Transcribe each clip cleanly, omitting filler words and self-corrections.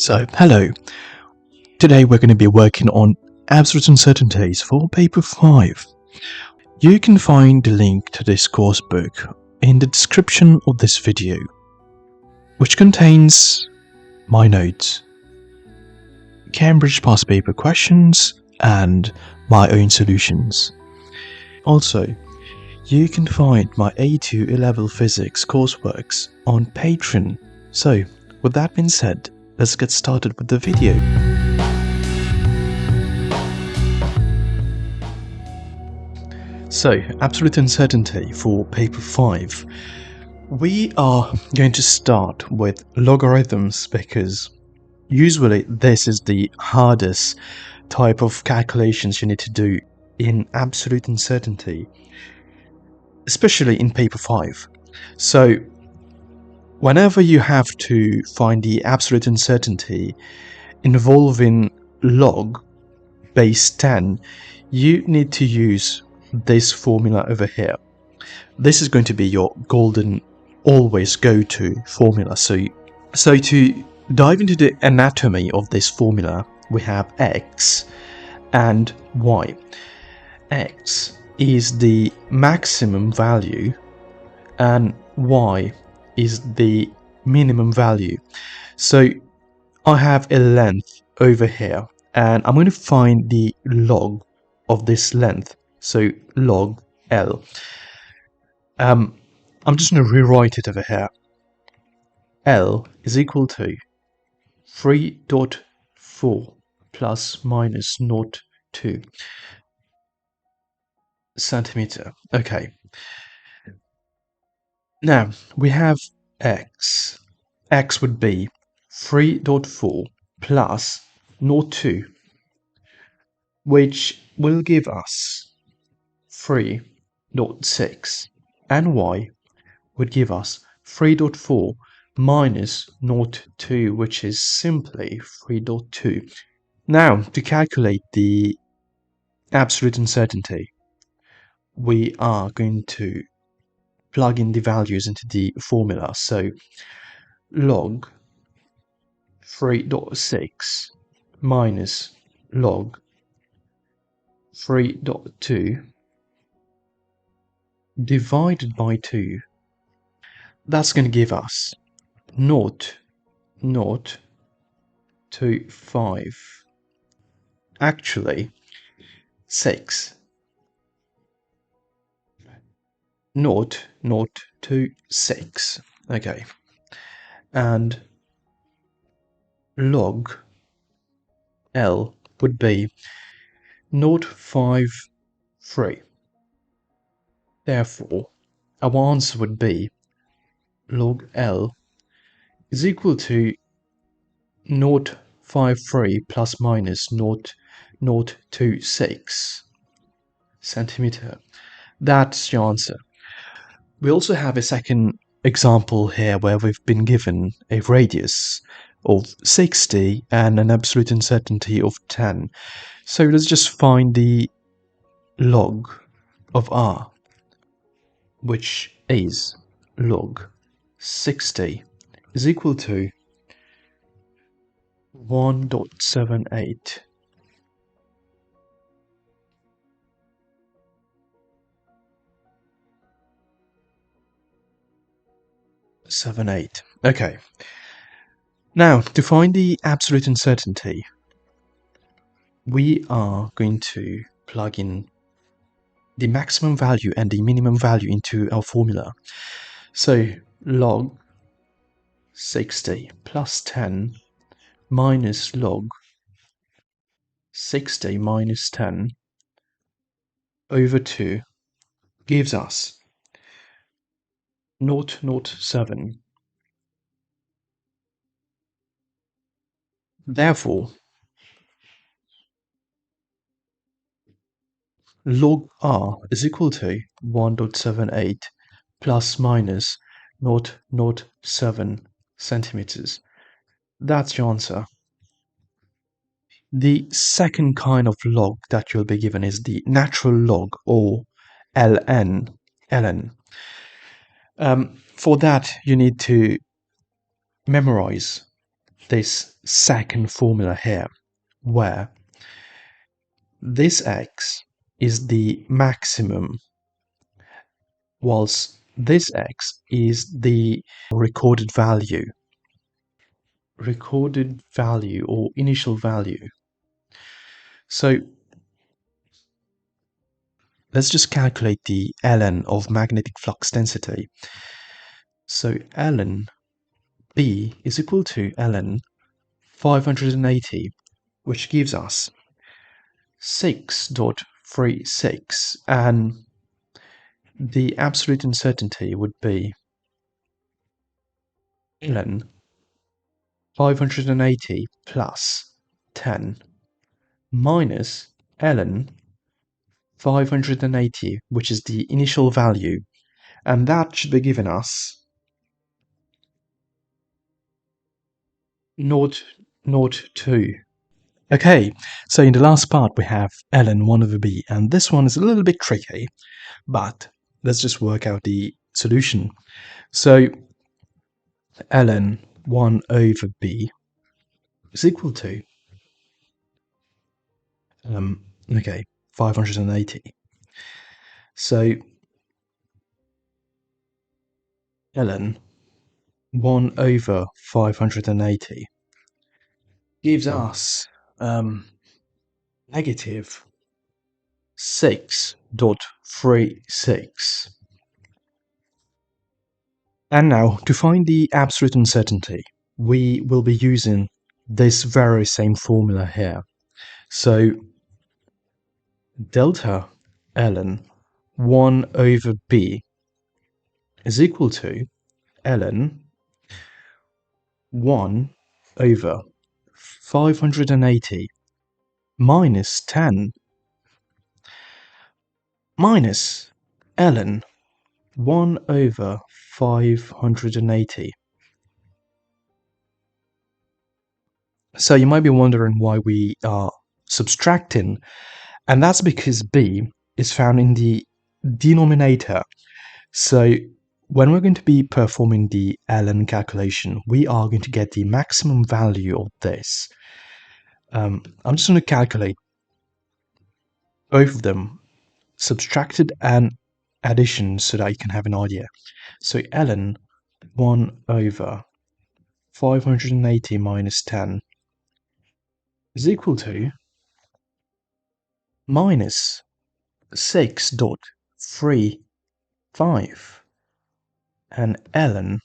So, hello. Today we're going to be working on absolute uncertainties for paper 5. You can find the link to this course book in the description of this video, which contains my notes, Cambridge past paper questions, and my own solutions. Also, you can find my A2 A-Level Physics courseworks on Patreon. So, with that being said, let's get started with the video. So, absolute uncertainty for paper 5. We are going to start with logarithms because usually this is the hardest type of calculations you need to do in absolute uncertainty, especially in paper 5. So, whenever you have to find the absolute uncertainty involving log base 10, you need to use this formula over here. This is going to be your golden always go-to formula. So to dive into the anatomy of this formula, we have x and y. X is the maximum value and y is the minimum value. So I have a length over here and I'm going to find the log of this length. So log L. I'm just going to rewrite it over here. L is equal to 3.4 plus minus 0.2 centimeter. Okay. Now we have x. X would be 3.4 plus 0.2, which will give us 3.6, and y would give us 3.4 minus 0.2, which is simply 3.2. Now, to calculate the absolute uncertainty, we are going to plug in the values into the formula. So log 3.6 minus log 3.2 divided by 2, that's going to give us 0.025, actually 6, 0.026, okay, and log L would be 0.53. Therefore, our answer would be log L is equal to 0.53 plus minus 0.026 centimeter. That's the answer. We also have a second example here where we've been given a radius of 60 and an absolute uncertainty of 10. So let's just find the log of r, which is log 60 is equal to 1.78. Okay. Now, to find the absolute uncertainty, we are going to plug in the maximum value and the minimum value into our formula. So log 60 plus 10 minus log 60 minus 10 over 2 gives us 0.07. Therefore, log r is equal to 1.78 plus minus 0.07 centimeters. That's your answer. The second kind of log that you'll be given is the natural log, or ln. For that, you need to memorize this second formula here, where this x is the maximum, whilst this x is the recorded value or initial value. So let's just calculate the ln of magnetic flux density. So ln B is equal to ln 580, which gives us 6.36, and the absolute uncertainty would be ln 580 plus 10 minus ln 580, which is the initial value, and that should be given us 0.02. Okay, so in the last part we have ln 1 over b, and this one is a little bit tricky, but let's just work out the solution. So ln 1 over b is equal to 580. So ln 1 over 580 gives us negative 6.36. And now, to find the absolute uncertainty, we will be using this very same formula here. So delta ln 1 over b is equal to ln 1 over 580 minus 10 minus ln 1 over 580. So you might be wondering why we are subtracting, and that's because b is found in the denominator. So when we're going to be performing the ln calculation, we are going to get the maximum value of this. I'm just going to calculate both of them, subtracted and addition, so that you can have an idea. So ln 1 over 580 minus 10 is equal to minus 6.35, and ln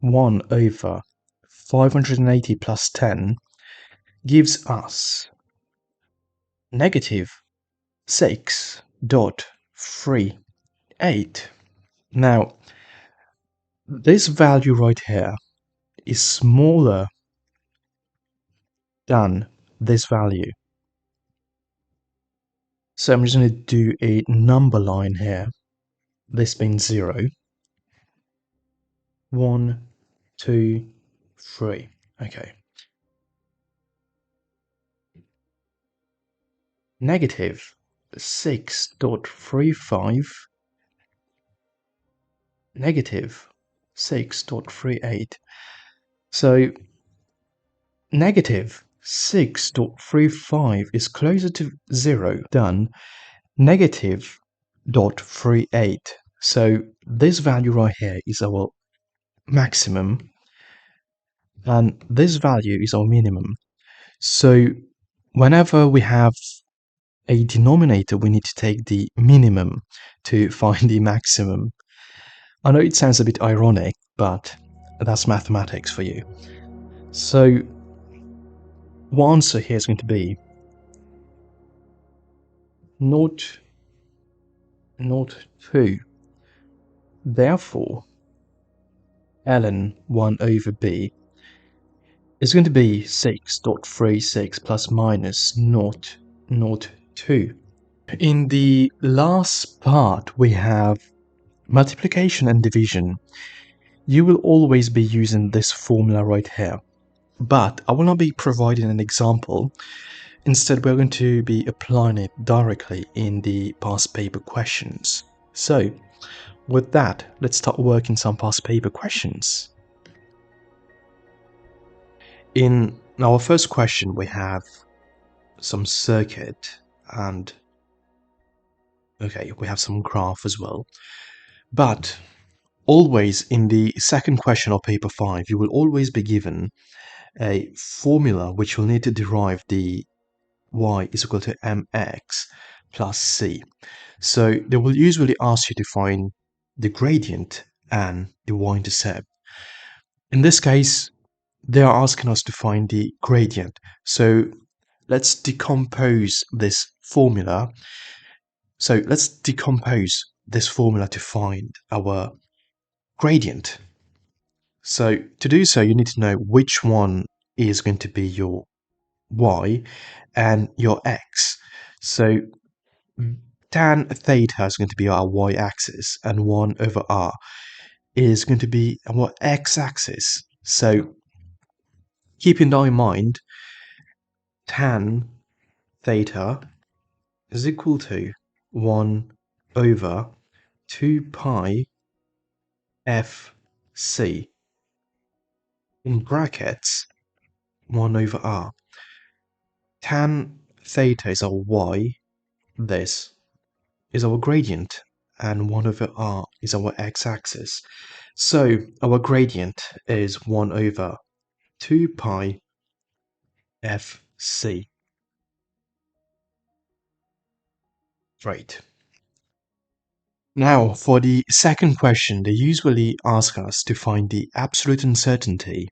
1 over 580 plus 10 gives us negative 6.38. Now, this value right here is smaller than this value. So I'm just going to do a number line here, this being 0, 1, 2, 3. Okay. Negative 6.35, negative 6.38. So negative 6.35 is closer to 0 than negative 0.38. So this value right here is our maximum, and this value is our minimum. So whenever we have a denominator, we need to take the minimum to find the maximum. I know it sounds a bit ironic, but that's mathematics for you. So our answer here is going to be 0.02. Therefore, ln 1 over b is going to be 6.36 plus minus 0.02. In the last part, we have multiplication and division. You will always be using this formula right here, but I will not be providing an example. Instead, we're going to be applying it directly in the past paper questions. So, with that, let's start working some past paper questions. In our first question, we have some circuit and okay, we have some graph as well. But always in the second question of paper 5, you will always be given a formula which will need to derive the y is equal to mx plus c. So they will usually ask you to find the gradient and the y-intercept. In this case, they are asking us to find the gradient. So let's decompose this formula. So let's decompose this formula to find our gradient. So to do so, you need to know which one is going to be your y and your x. So tan theta is going to be our y-axis and 1 over r is going to be our x-axis. So keeping that in mind, tan theta is equal to 1 over 2 pi fc in brackets 1 over r. Tan theta is our y, this is our gradient, and 1 over r is our x-axis. So our gradient is 1 over 2 pi fc. Right. Now, for the second question, they usually ask us to find the absolute uncertainty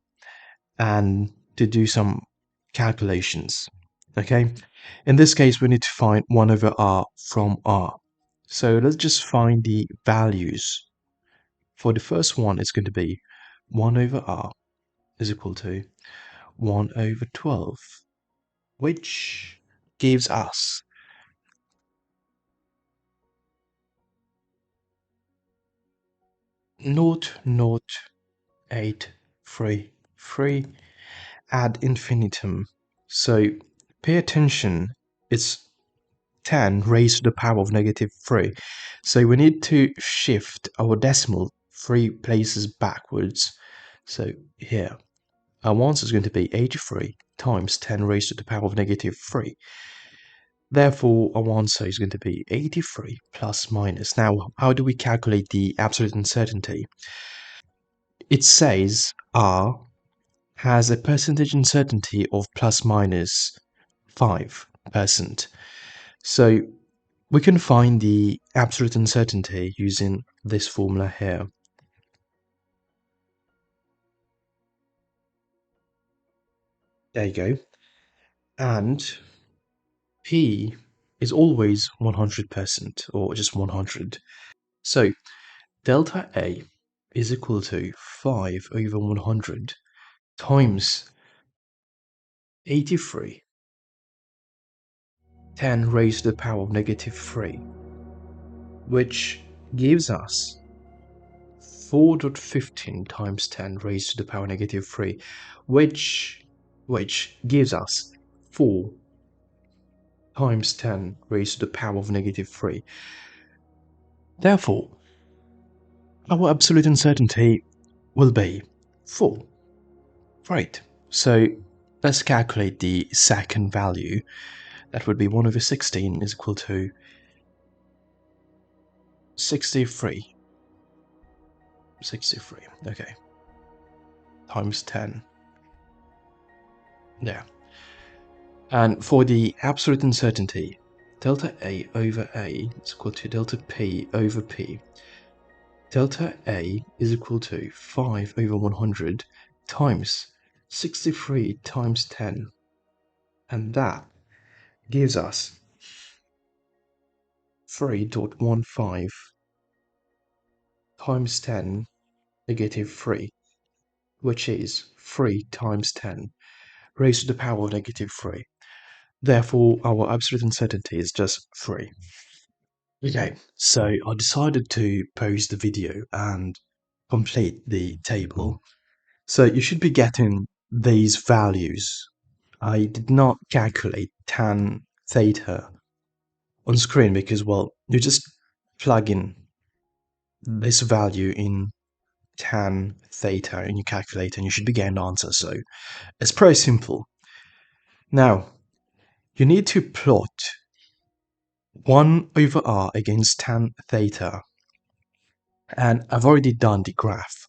and to do some calculations. Okay? In this case, we need to find 1 over r from r. So let's just find the values. For the first one, it's going to be 1 over r is equal to 1 over 12, which gives us 0.0833 ad infinitum. So pay attention, it's 10 raised to the power of negative 3. So we need to shift our decimal 3 places backwards. So here, our answer is going to be 83 times 10 raised to the power of negative 3. Therefore, our answer is going to be 83 plus minus. Now, how do we calculate the absolute uncertainty? It says R has a percentage uncertainty of plus minus 5%. So we can find the absolute uncertainty using this formula here. There you go. And P is always 100% or just 100. So delta A is equal to 5 over 100 times 83, 10 raised to the power of negative 3, which gives us 4.15 times 10 raised to the power negative 3, which gives us 4 times 10 raised to the power of negative 3. Therefore, our absolute uncertainty will be 4. Right, so let's calculate the second value. That would be 1 over 16 is equal to 63. 63, okay. Times 10. Yeah. And for the absolute uncertainty, delta A over A is equal to delta P over P. Delta A is equal to 5 over 100 times 63 times 10. And that gives us 3.15 times 10 negative 3, which is 3 times 10 raised to the power of negative 3. Therefore, our absolute uncertainty is just 3. Okay, so I decided to pause the video and complete the table. So you should be getting these values. I did not calculate tan theta on screen because, well, you just plug in this value in tan theta in your calculator and you should be getting the answer. So it's pretty simple. Now, you need to plot 1 over r against tan theta. And I've already done the graph.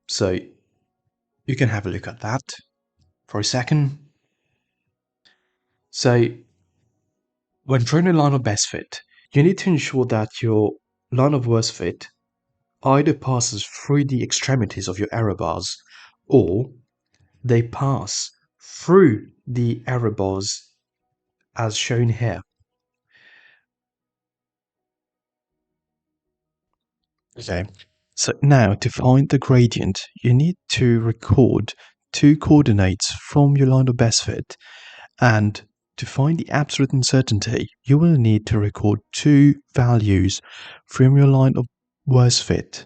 So you can have a look at that for a second. So when drawing a line of best fit, you need to ensure that your line of worst fit either passes through the extremities of your error bars or they pass through the error bars as shown here. Okay, so now to find the gradient, you need to record two coordinates from your line of best fit, and to find the absolute uncertainty, you will need to record two values from your line of worst fit.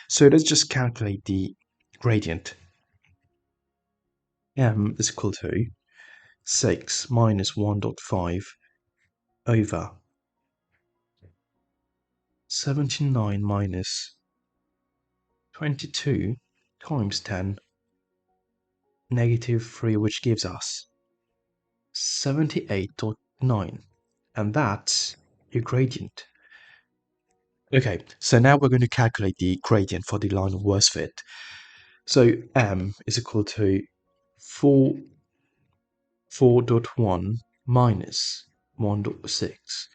So let's just calculate the gradient. M is equal to 6 minus 1.5 over 79 minus 22 times 10 negative 3, which gives us 78.9, and that's your gradient. Okay, so now we're going to calculate the gradient for the line of worst fit. So m is equal to 4.1 minus 1.6,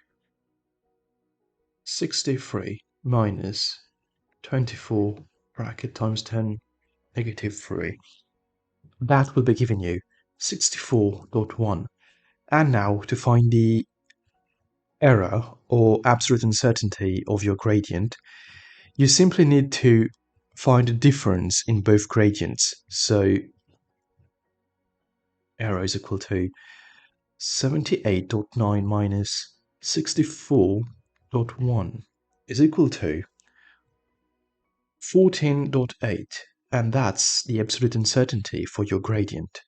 63 minus 24 bracket times 10 negative 3. That will be giving you 64.1. And now to find the error or absolute uncertainty of your gradient, you simply need to find a difference in both gradients. So error is equal to 78.9 minus 64.1 is equal to 14.8, and that's the absolute uncertainty for your gradient.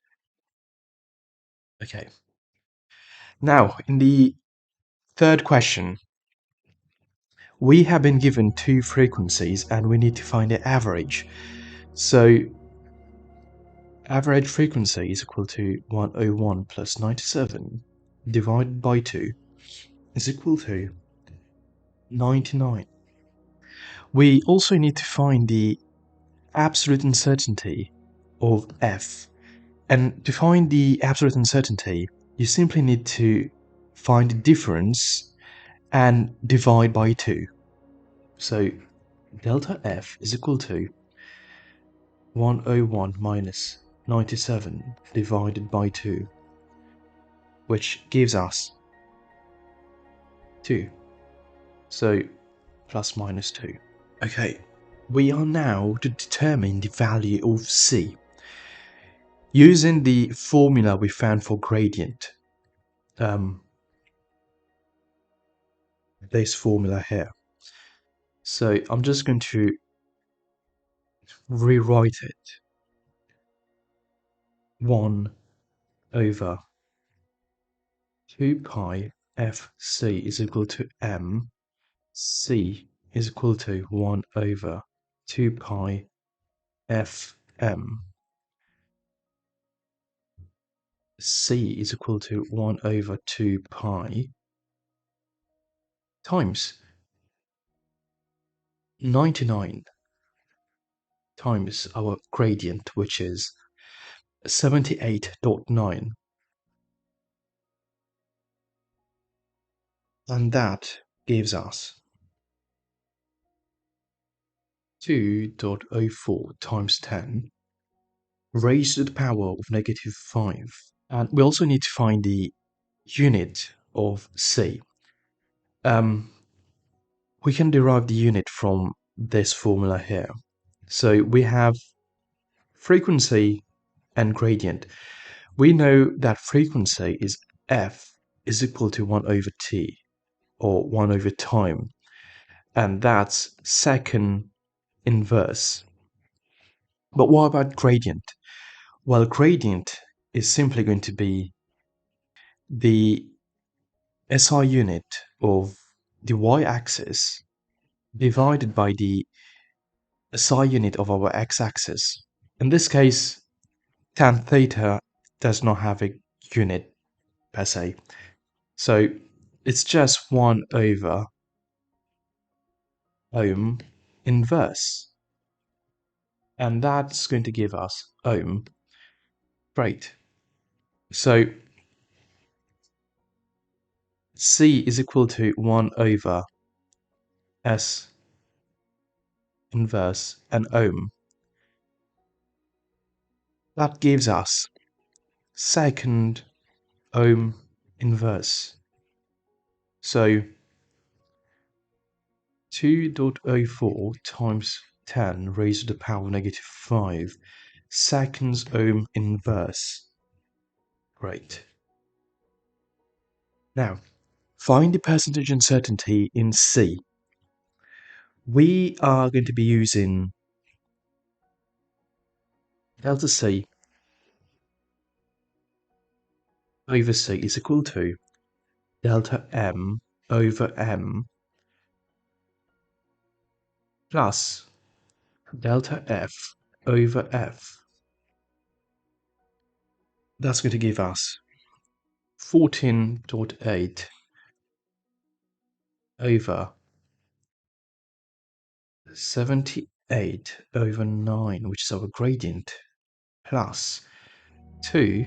Okay. Now, in the third question, we have been given two frequencies and we need to find the average. So average frequency is equal to 101 plus 97 divided by 2 is equal to 99. We also need to find the absolute uncertainty of f. And to find the absolute uncertainty, you simply need to find the difference and divide by 2. So delta f is equal to 101 minus 97 divided by 2, which gives us 2. So plus minus 2. Okay, we are now to determine the value of c using the formula we found for gradient. This formula here. So I'm just going to rewrite it. 1 over 2 pi fc is equal to m. C is equal to 1 over 2 pi fm. C is equal to 1 over 2 pi times 99 times our gradient, which is 78.9. And that gives us 2.04 times 10 raised to the power of negative 5. And we also need to find the unit of C. We can derive the unit from this formula here. So we have frequency and gradient. We know that frequency is f is equal to 1 over t, or 1 over time, and that's second inverse. But what about gradient? Well, gradient is simply going to be the SI unit of the y-axis divided by the SI unit of our x-axis. In this case, tan theta does not have a unit per se. So it's just 1 over ohm inverse. And that's going to give us ohm. Great. So C is equal to 1 over S inverse an ohm. That gives us second ohm inverse. So 2.04 times 10 raised to the power negative 5 seconds ohm inverse. Great. Now, find the percentage uncertainty in C. We are going to be using delta C over C is equal to delta M over M plus delta F over F. That's going to give us 14.8 over 78 over 9, which is our gradient, plus 2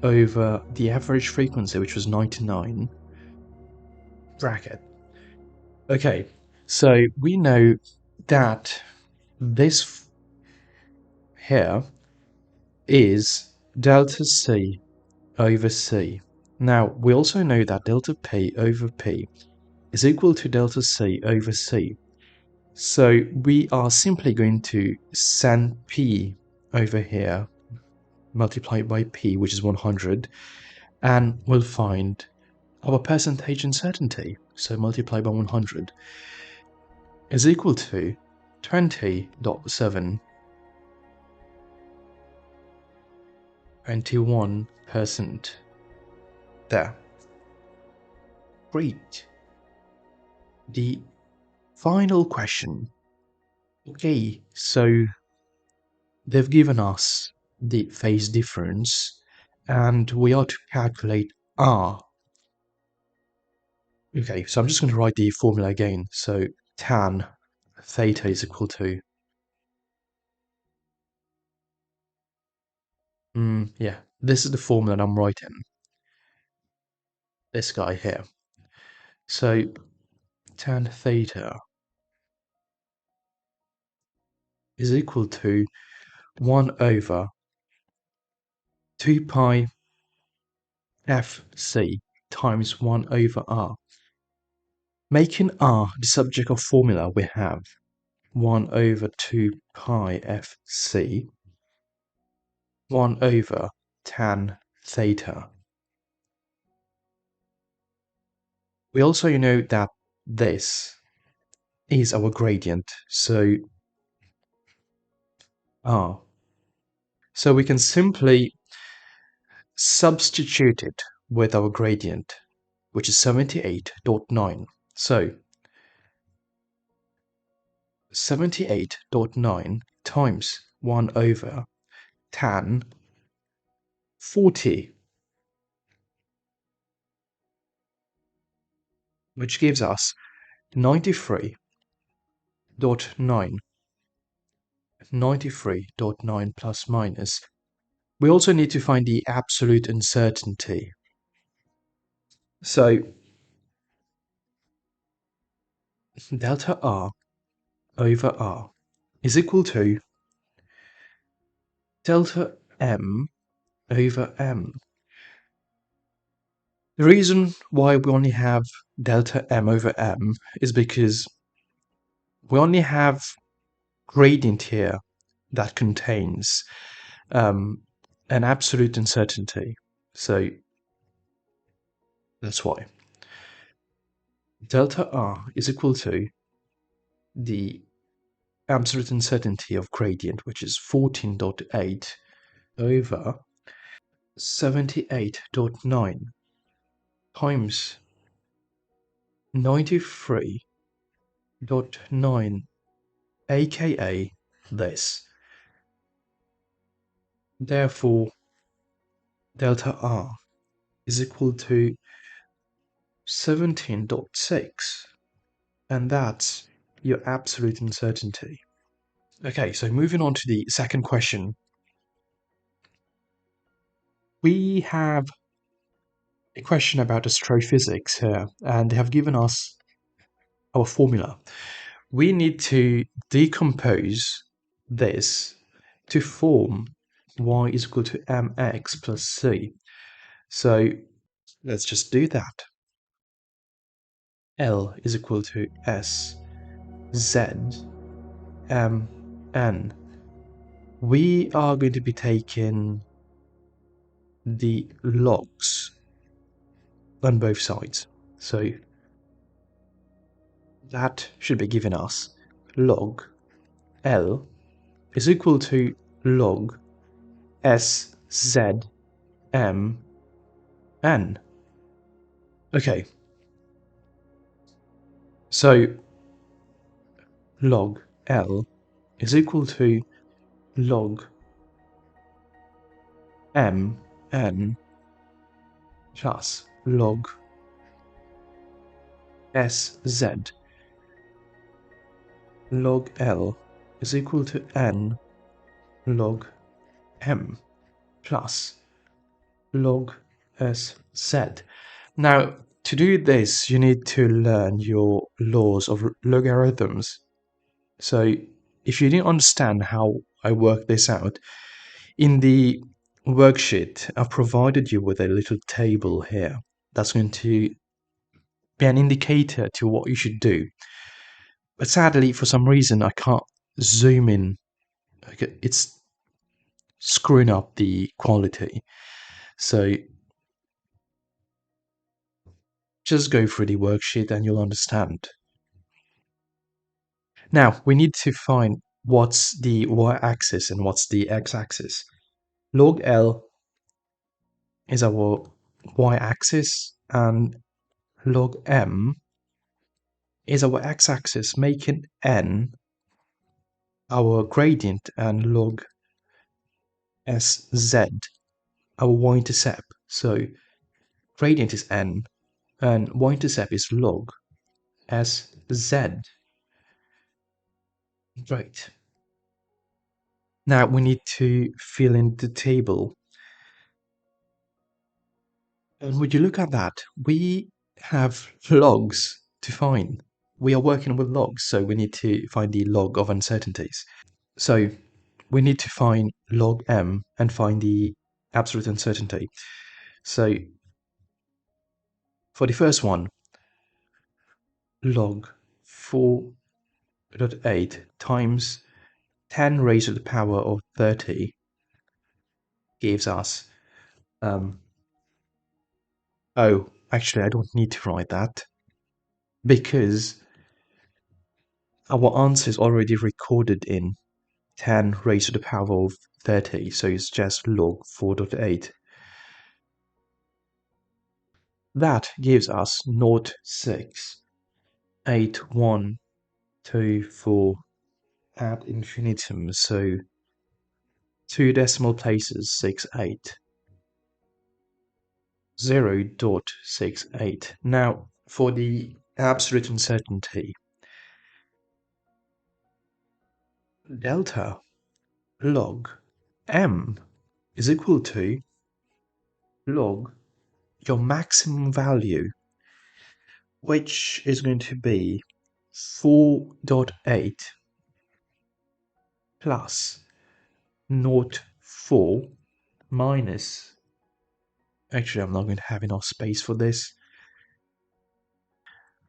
over the average frequency, which was 99, bracket. Okay, so we know that this here is delta C over C. Now, we also know that delta P over P is equal to delta C over C. So we are simply going to send P over here, multiplied by P, which is 100, and we'll find our percentage uncertainty. So multiply by 100 is equal to 20.7, 21%. There. Great. The final question. Okay, so they've given us the phase difference and we are to calculate R. Okay, so I'm just going to write the formula again. So tan theta is equal to yeah, this is the formula that I'm writing. This guy here. So tan theta is equal to 1 over 2 pi fc times 1 over r. Making r the subject of formula, we have 1 over 2 pi fc 1 over tan theta. We also know that this is our gradient, so r. So we can simply substitute it with our gradient, which is 78.9. So 78.9 times 1 over tan 40, which gives us 93.9. 93.9 plus minus. We also need to find the absolute uncertainty. So delta R over R is equal to delta M over M. The reason why we only have delta M over M is because we only have gradient here that contains an absolute uncertainty. So that's why. Delta R is equal to the absolute uncertainty of gradient, which is 14.8 over 78.9 times 93.9 dot 9, aka this. Therefore, delta R is equal to 17.6, and that's your absolute uncertainty. Okay, so moving on to the second question. We have a question about astrophysics here, and they have given us our formula. We need to decompose this to form y is equal to mx plus c. So let's just do that. L is equal to s z m n. We are going to be taking the logs on both sides. So that should be giving us log L is equal to log S Z M N. Okay, so log L is equal to log M N plus log S Z. Log L is equal to N log M plus log SZ. Now, to do this, you need to learn your laws of logarithms. So, if you didn't understand how I work this out, in the worksheet, I've provided you with a little table here that's going to be an indicator to what you should do. But sadly, for some reason, I can't zoom in. It's screwing up the quality. So just go through the worksheet and you'll understand. Now, we need to find what's the y-axis and what's the x-axis. Log L is our y-axis and log M is our x-axis, making N our gradient and log SZ our y-intercept. So gradient is N and y-intercept is log SZ. Right. Now we need to fill in the table. And would you look at that? We have logs to find. We are working with logs, so we need to find the log of uncertainties. So we need to find log m and find the absolute uncertainty. So for the first one, log 4.8 times 10 raised to the power of 30 gives us, oh, actually I don't need to write that because our answer is already recorded in 10 raised to the power of 30, so it's just log 4.8. That gives us 0.68124 ad infinitum, so 2 decimal places, 68. 0.68. Now, for the absolute uncertainty, delta log m is equal to log your maximum value, which is going to be 4.8 plus 0.4 minus, actually I'm not going to have enough space for this,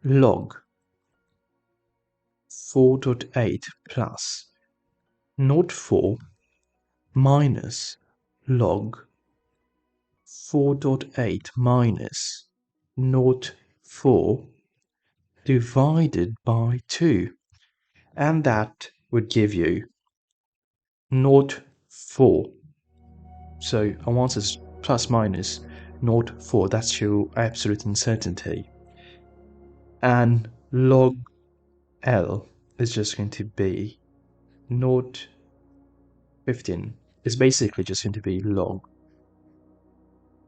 log 4.8 plus 0.4 minus log 4.8 minus 0.4 divided by 2, and that would give you 0.4. So our answer is plus minus 0.4. That's your absolute uncertainty. And log L is just going to be 0.15. It's basically just going to be log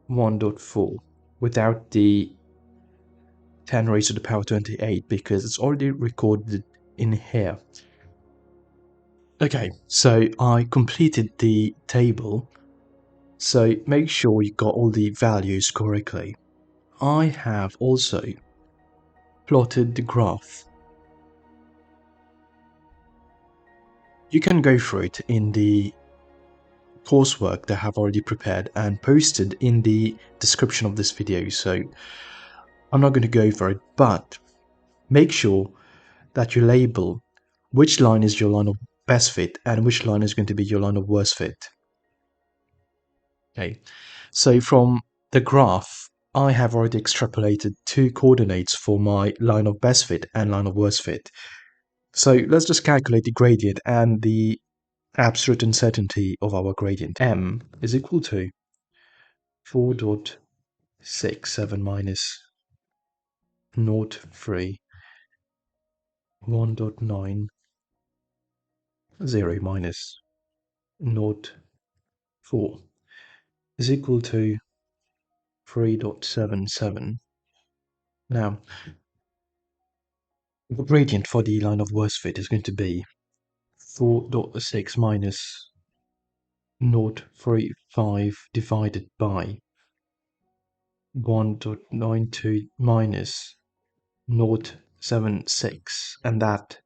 1.4 without the 10 raised to the power 28 because it's already recorded in here. Okay, so I completed the table, so make sure you got all the values correctly. I have also plotted the graph. You can go through it in the coursework that I have already prepared and posted in the description of this video, so I'm not going to go over it, but make sure that you label which line is your line of best fit and which line is going to be your line of worst fit. Okay, so from the graph, I have already extrapolated two coordinates for my line of best fit and line of worst fit. So let's just calculate the gradient and the absolute uncertainty of our gradient. M is equal to 4.67 minus 0.3, 1.90 minus 0.4 is equal to 3.77. Now, the gradient for the line of worst fit is going to be 4.6 minus 0.35 divided by 1.92 minus 0.76, and that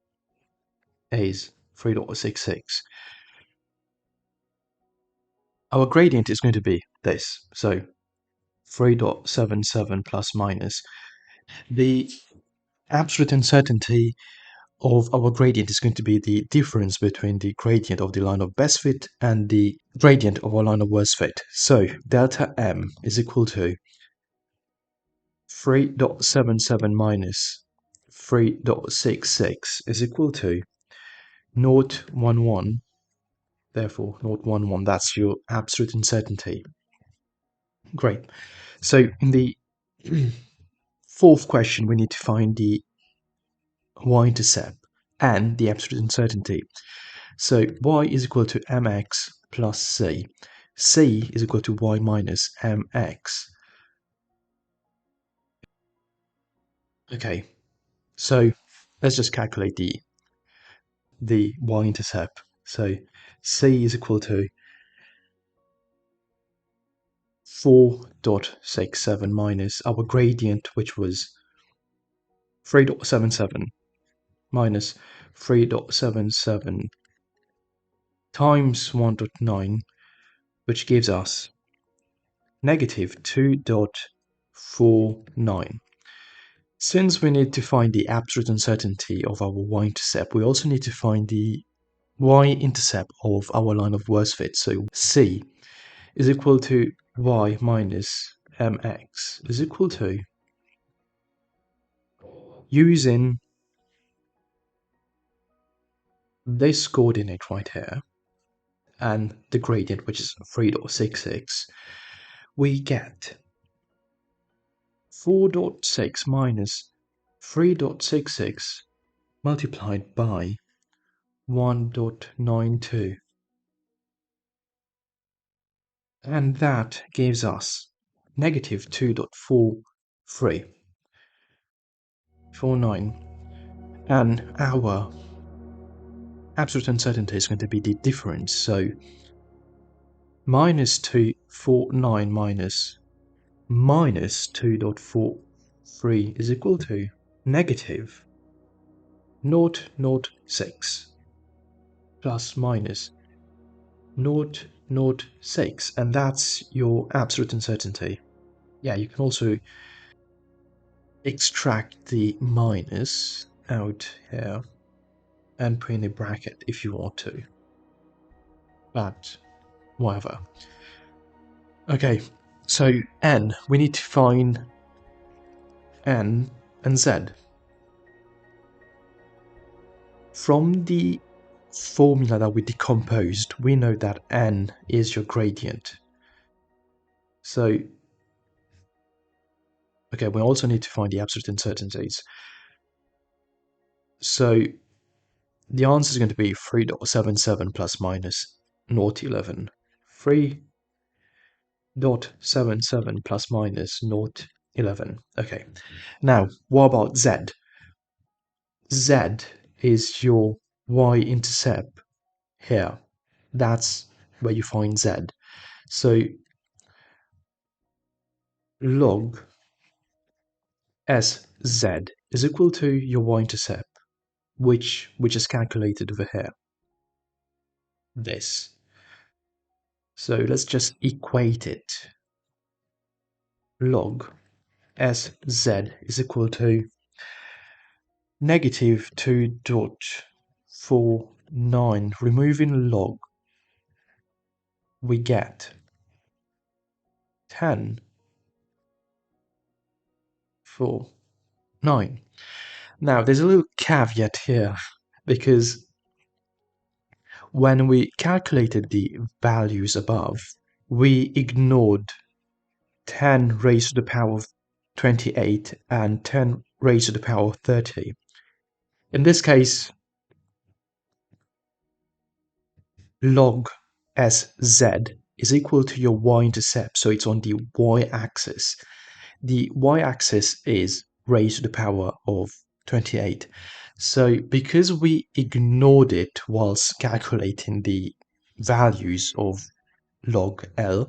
is 3.66. Our gradient is going to be this, so 3.77 plus minus. The absolute uncertainty of our gradient is going to be the difference between the gradient of the line of best fit and the gradient of our line of worst fit. So delta M is equal to 3.77 minus 3.66 is equal to 0.11. Therefore, 0.11, that's your absolute uncertainty. Great. So in the fourth question, we need to find the y-intercept and the absolute uncertainty. So y is equal to mx plus c. C is equal to y minus mx. Okay, so let's just calculate the y-intercept. So c is equal to 4.67 minus our gradient, which was 3.77 minus 3.77 times 1.9, which gives us negative 2.49. Since we need to find the absolute uncertainty of our y-intercept, we also need to find the y-intercept of our line of worst fit. So C is equal to y minus mx is equal to, using this coordinate right here and the gradient, which is 3.66, we get 4.6 minus 3.66 multiplied by 1.92, and that gives us negative 2.4349, and our absolute uncertainty is going to be the difference. So minus 249 minus 2.43 is equal to negative 0.06 plus minus 0.06, and that's your absolute uncertainty. Yeah, you can also extract the minus out here and put in a bracket if you want to, but whatever. Okay, so n, we need to find n and z. From the formula that we decomposed, we know that n is your gradient. So, okay, we also need to find the absolute uncertainties. So the answer is going to be 3.77 plus minus 0.11. 3.77 plus minus 0.11. Okay. Now, what about z? Z is your y-intercept here. That's where you find z. So log sz is equal to your y-intercept, which is calculated over here. This. So let's just equate it. Log sz is equal to negative 2.49. Removing log, we get 10.49. Now, there's a little caveat here, because when we calculated the values above, we ignored 10 raised to the power of 28 and 10 raised to the power of 30. In this case, log sz is equal to your y-intercept, so it's on the y-axis. The y-axis is raised to the power of 28. So because we ignored it whilst calculating the values of log L,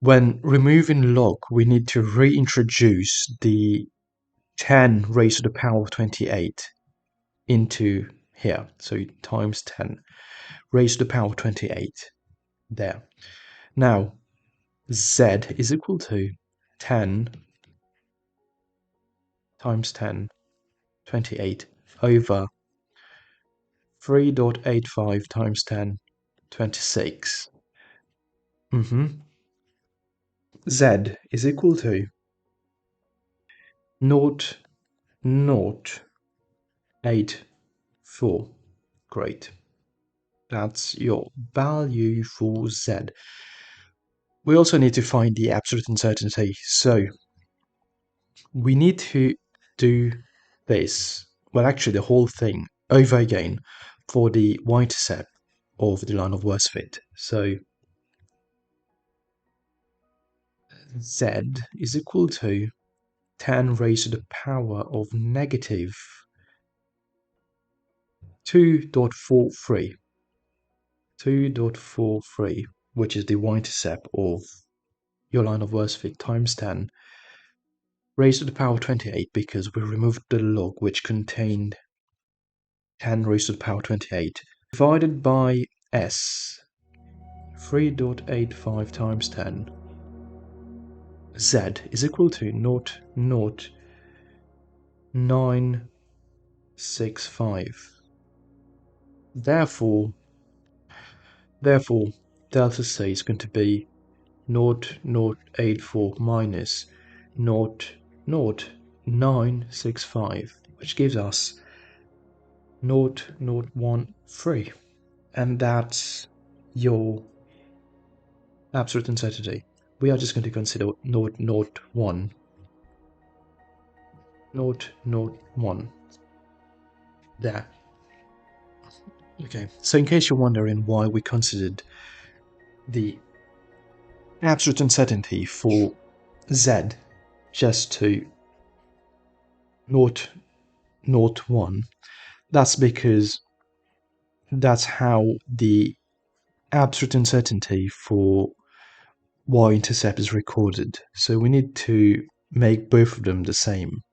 when removing log, we need to reintroduce the 10 raised to the power of 28 into here. So times 10 raised to the power of 28 there. Now, z is equal to 10 times 10, 28 over 3.85 times 10, 26. Z is equal to 0.084. Great. That's your value for Z. We also need to find the absolute uncertainty. So we need to do this, well, actually the whole thing over again for the y-intercept of the line of worst fit. So Z is equal to 10 raised to the power of negative 2.43. 2.43, which is the y-intercept of your line of worst fit, times 10 raised to the power of 28, because we removed the log which contained 10 raised to the power of 28, divided by s, 3.85 times 10. Z is equal to 0.0965. Therefore, delta C is going to be 0.084 minus 0.0965, which gives us 0.013, and that's your absolute uncertainty. We are just going to consider 0.01. 0.01 there. Okay, so in case you're wondering why we considered the absolute uncertainty for Z just to 0.01, that's because that's how the absolute uncertainty for y-intercept is recorded. So we need to make both of them the same.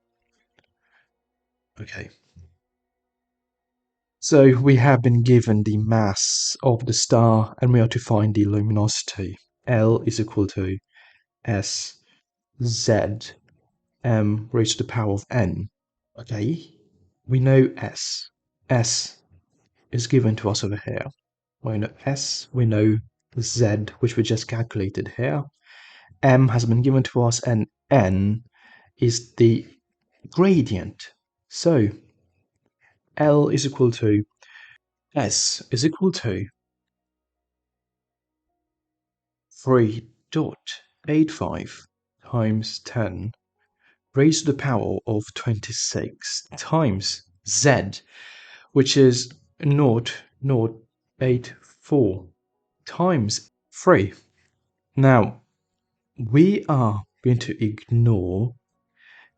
Okay. So we have been given the mass of the star, and we are to find the luminosity. L is equal to S Z m raised to the power of n. Okay, we know S. S is given to us over here. We know S, we know Z, which we just calculated here. M has been given to us, and n is the gradient. So L is equal to S is equal to 3.85 times 10 raised to the power of 26 times z, which is 0.084 times 3. Now, we are going to ignore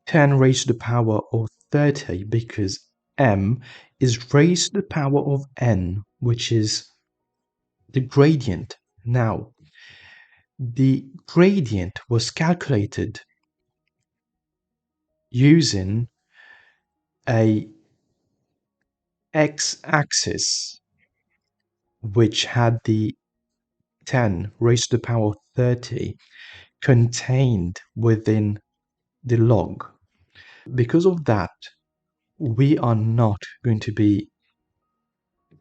10 raised to the power of 30 because m is raised to the power of n, which is the gradient. Now, the gradient was calculated using a x-axis which had the 10 raised to the power of 30 contained within the log. Because of that, we are not going to be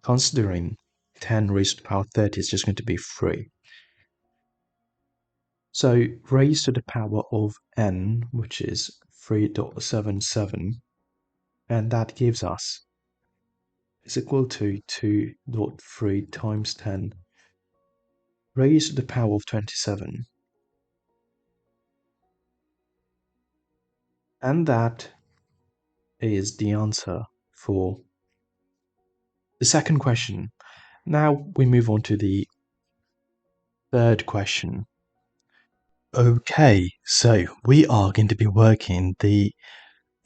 considering 10 raised to the power of 30 is just going to be 3. So raised to the power of n, which is 3.77, and that gives us is equal to 2.3 times 10 raised to the power of 27. And that is the answer for the second question. Now we move on to the third question. Okay, so we are going to be working the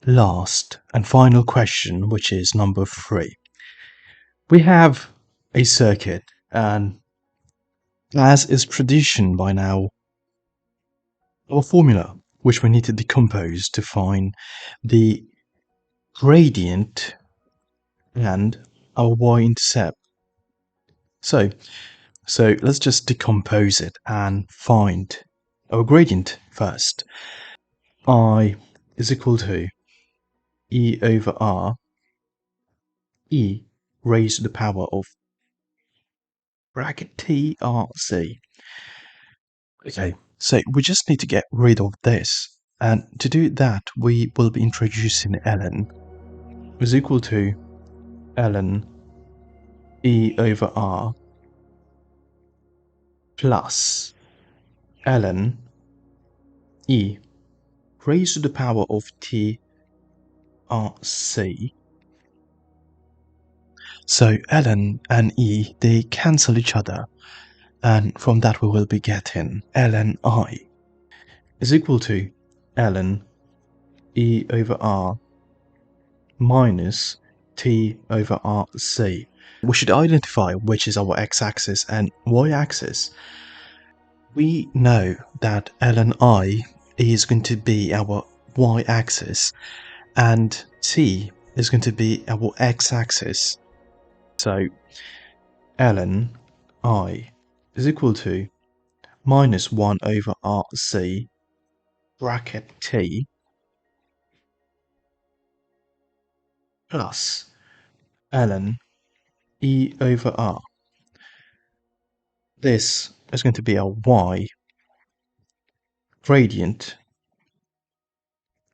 last and final question, which is number 3. We have a circuit, and as is tradition by now, our formula, which we need to decompose to find the gradient and our y-intercept. So let's just decompose it and find our gradient first. I is equal to e over r, e raised to the power of bracket t r c. Okay, so we just need to get rid of this, and to do that we will be introducing ln is equal to ln e over r plus ln e raised to the power of t r c. So ln and e, they cancel each other, and from that we will be getting ln I is equal to ln e over r minus t over rc. We should identify which is our x-axis and y-axis. We know that ln I is going to be our y-axis and t is going to be our x-axis. So ln I is equal to minus 1 over rc bracket t plus ln e over r. This is going to be our y gradient,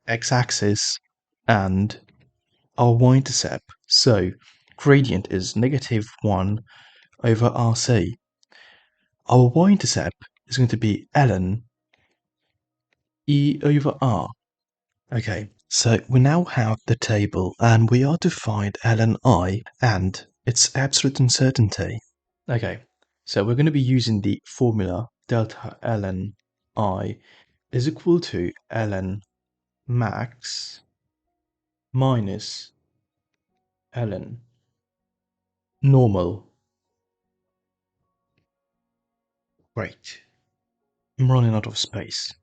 x-axis, and our y-intercept. So gradient is negative 1 over rc. Our y-intercept is going to be ln e over r. Okay, so we now have the table and we are to find ln I and its absolute uncertainty. Okay, so we're going to be using the formula delta ln I is equal to ln max minus ln normal. Great. I'm running out of space.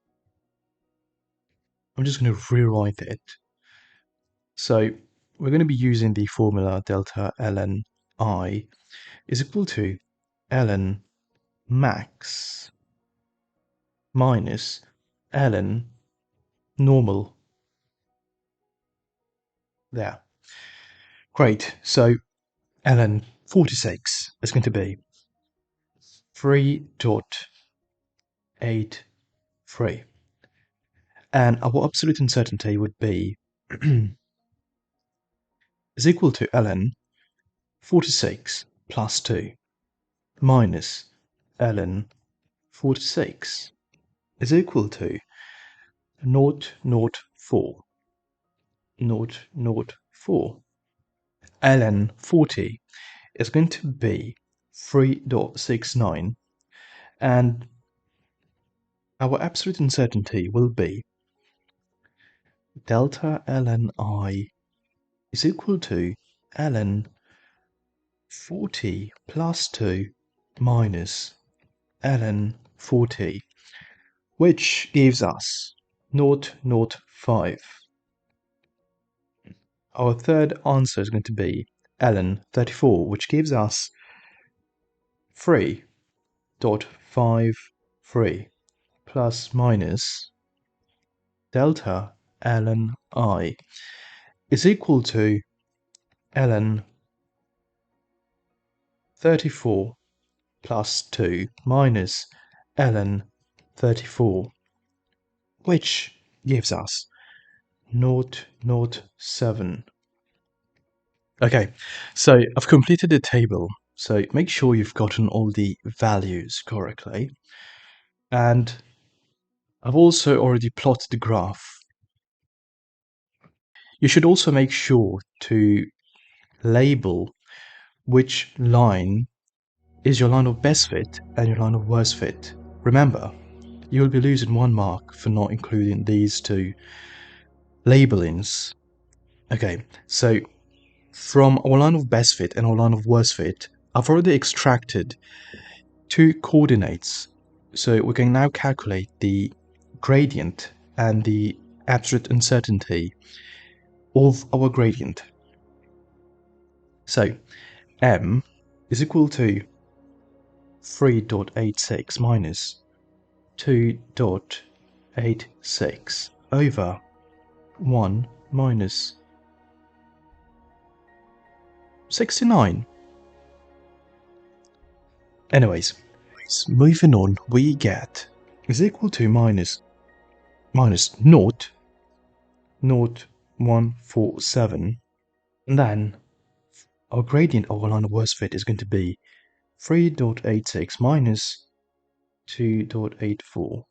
I'm just going to rewrite it. So we're going to be using the formula delta ln I is equal to ln max minus ln normal. There. Great. So ln 46 is going to be 3.83. And our absolute uncertainty would be is equal to ln 46 plus 2 minus ln 46 is equal to 0.04. 0.04. ln 40 is going to be 3.69, and our absolute uncertainty will be delta ln I is equal to ln 40 plus 2 minus ln 40, which gives us 0.05. Our third answer is going to be ln 34, which gives us 3.53 plus minus delta ln I is equal to ln 34 plus 2 minus ln 34, which gives us 0.07. Okay, so I've completed the table, so make sure you've gotten all the values correctly. And I've also already plotted the graph. You should also make sure to label which line is your line of best fit and your line of worst fit. Remember, you will be losing 1 mark for not including these two labelings. Okay, so from our line of best fit and our line of worst fit, I've already extracted 2 coordinates. So we can now calculate the gradient and the absolute uncertainty of our gradient. So m is equal to 3.86 minus 2.86 over 1 minus 69. Anyways, moving on, we get is equal to minus 0.147, and then our gradient of our line of worst fit is going to be 3.86 minus 2.84.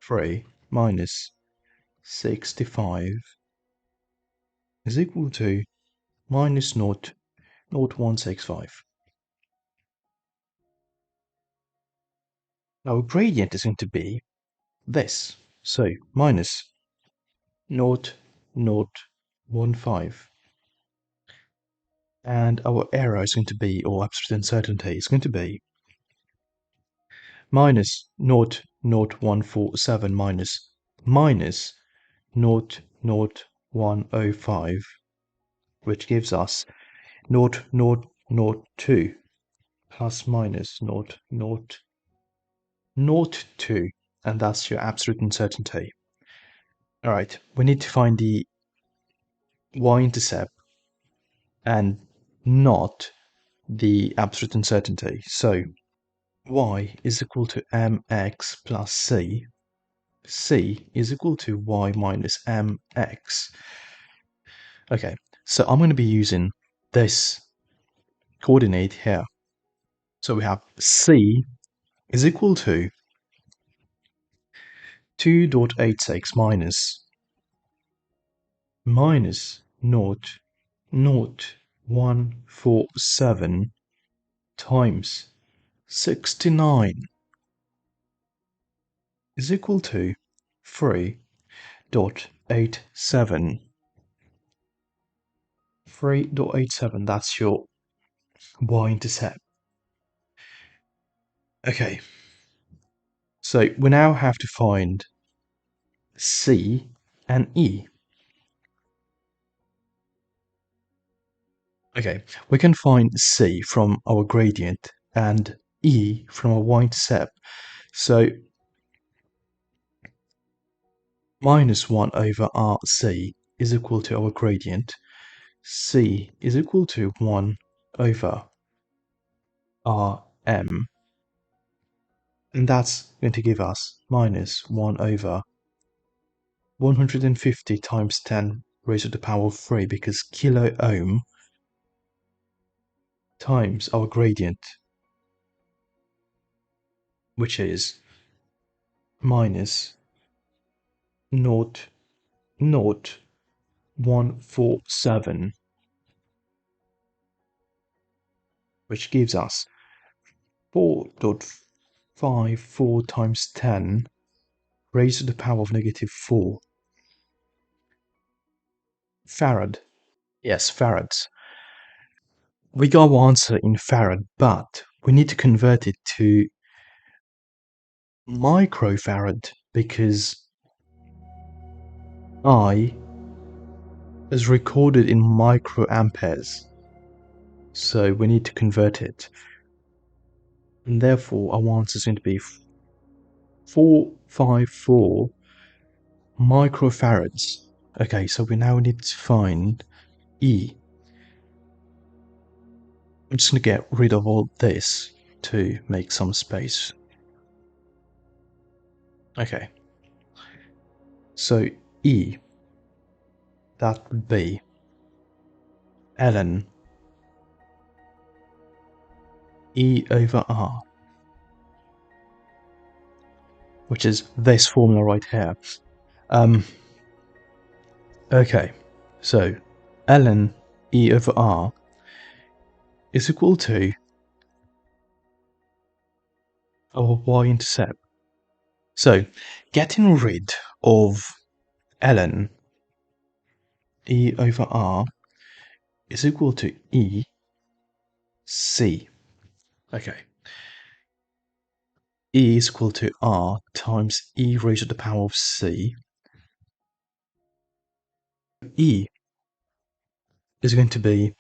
3 minus 65 is equal to minus 0.165. Our gradient is going to be this, so minus 0.015, and our error is going to be, or absolute uncertainty is going to be minus 0.147 minus 0.105, which gives us 0.002 plus minus 0.002, and that's your absolute uncertainty. Alright, we need to find the y-intercept and not the absolute uncertainty. So y is equal to mx plus c. C is equal to y minus mx. Okay, so I'm going to be using this coordinate here. So we have c is equal to 2.86 minus 0.147 times 69 is equal to 3.87. 3.87, that's your y-intercept. Okay, so we now have to find C and E. Okay, we can find C from our gradient and E from our y-intercept. So minus 1 over RC is equal to our gradient. C is equal to 1 over Rm. And that's going to give us minus 1 over 150 times 10 raised to the power of 3, because kilo ohm times our gradient, which is minus 0.147 which gives us 4.54 times 10 raised to the power of -4 farad. Yes, farads. We got our answer in farad, but we need to convert it to microfarad because I is recorded in microamperes. So we need to convert it. And therefore our answer is going to be 454 microfarads. Okay, so we now need to find E. I'm just going to get rid of all this to make some space. Okay. So E, that would be ln E over R, which is this formula right here. Okay, so ln E over R is equal to our y-intercept. So getting rid of ln E over R is equal to E C. Okay. E is equal to R times E raised to the power of C. E is going to be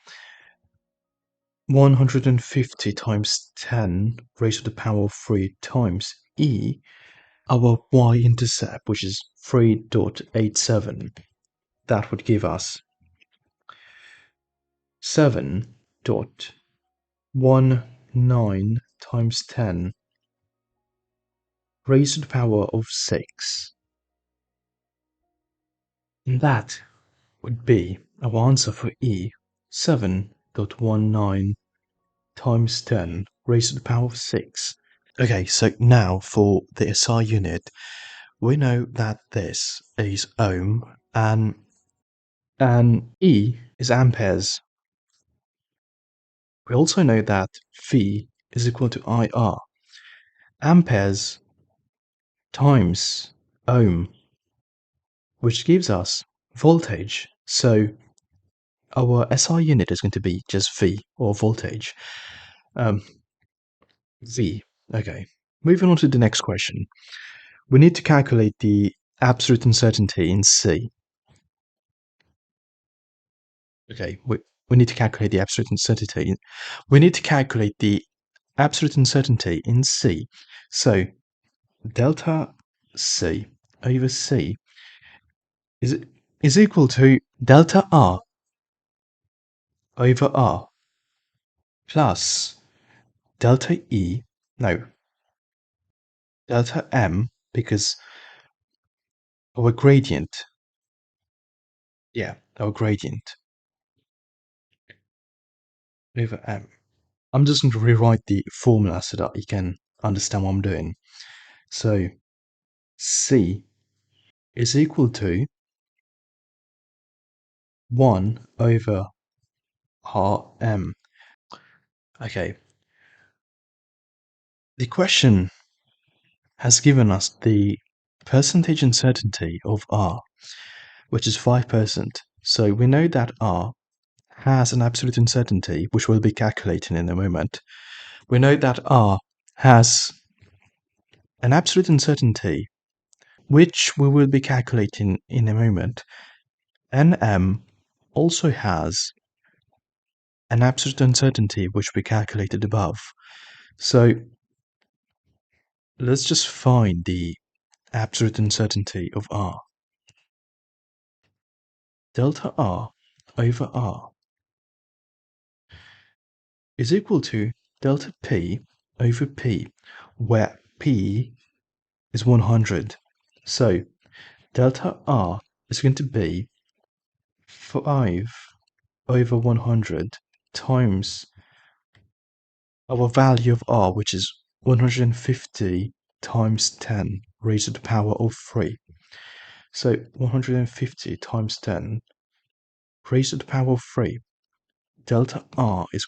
150 times 10 raised to the power of 3 times E, our y-intercept, which is 3.87. That would give us 7.19 times 10 raised to the power of 6. And that would be our answer for E, 7.19 times 10 raised to the power of 6. Okay, so now for the SI unit, we know that this is ohm and E is amperes. We also know that V is equal to IR, amperes times ohm, which gives us voltage. So our SI unit is going to be just V, or voltage. V. Okay. Moving on to the next question. We need to calculate the absolute uncertainty in C. Okay, we need to calculate the absolute uncertainty. We need to calculate the absolute uncertainty in C. So delta C over C is equal to delta R over R plus delta E, no, delta M, because our gradient, our gradient over M. I'm just going to rewrite the formula so that you can understand what I'm doing. So C is equal to 1 over Rm. Okay. The question has given us the percentage uncertainty of R, which is 5%. So we know that R has an absolute uncertainty, which we'll be calculating in a moment. We know that R has an absolute uncertainty, which we will be calculating in a moment. And M also has an absolute uncertainty, which we calculated above. So let's just find the absolute uncertainty of R. Delta R over R is equal to delta P over P, where P is 100. So delta R is going to be 5 over 100 times our value of R, which is 150 times 10 raised to the power of 3. So 150 times 10 raised to the power of 3. Delta R is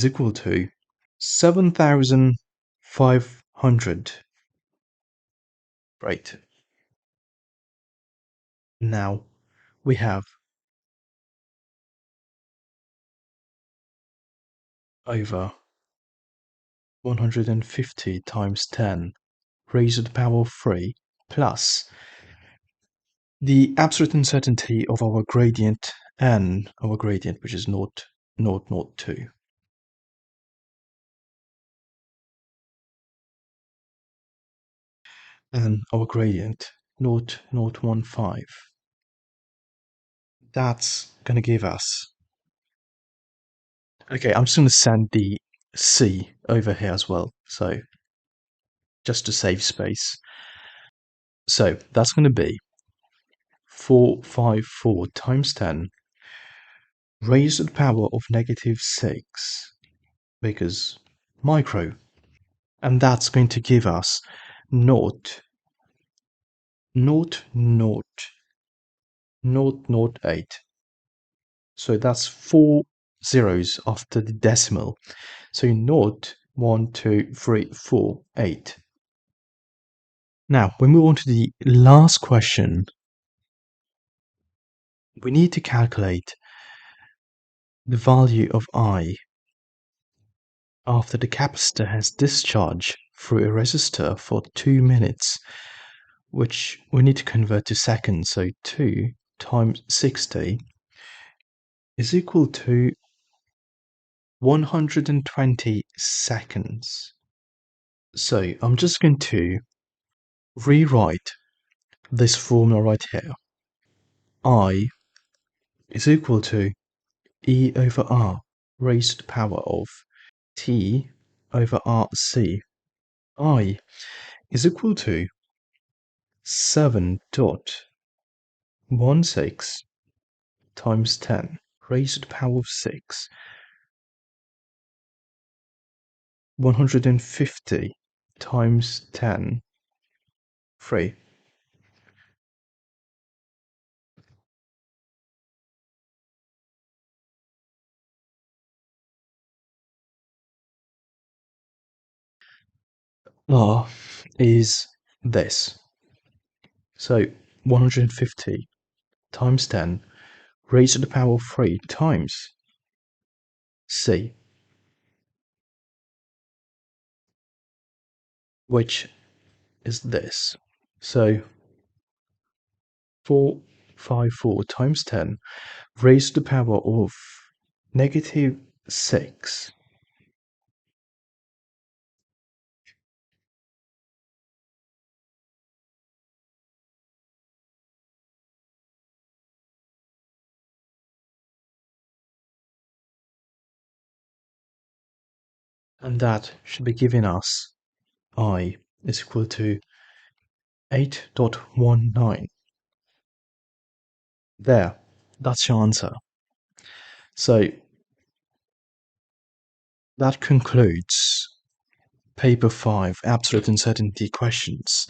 equal to 7,500. Right. Now we have over 150 times 10 raised to the power of 3 plus the absolute uncertainty of our gradient and our gradient, which is 0.002. And our gradient 0.015. That's going to give us... Okay, I'm just going to send the C over here as well, so just to save space. So that's going to be 454 times 10 raised to the power of -6, because micro. And that's going to give us 0.00008. So that's 4 zeros after the decimal. So 0, 1, 2, 3, 4, 8. Now, we move on to the last question. We need to calculate the value of I after the capacitor has discharged through a resistor for 2 minutes, which we need to convert to seconds. So 2 times 60 is equal to 120 seconds. So I'm just going to rewrite this formula right here. I is equal to E over R raised to the power of T over RC. I is equal to 7.16 times 10 raised to the power of 6. 150 times 10, 3. R is this. So 150 times 10 raised to the power of 3 times C, which is this. So 454 times 10 raised to the power of -6. And that should be giving us I is equal to 8.19. There, that's your answer. So that concludes paper 5 absolute uncertainty questions.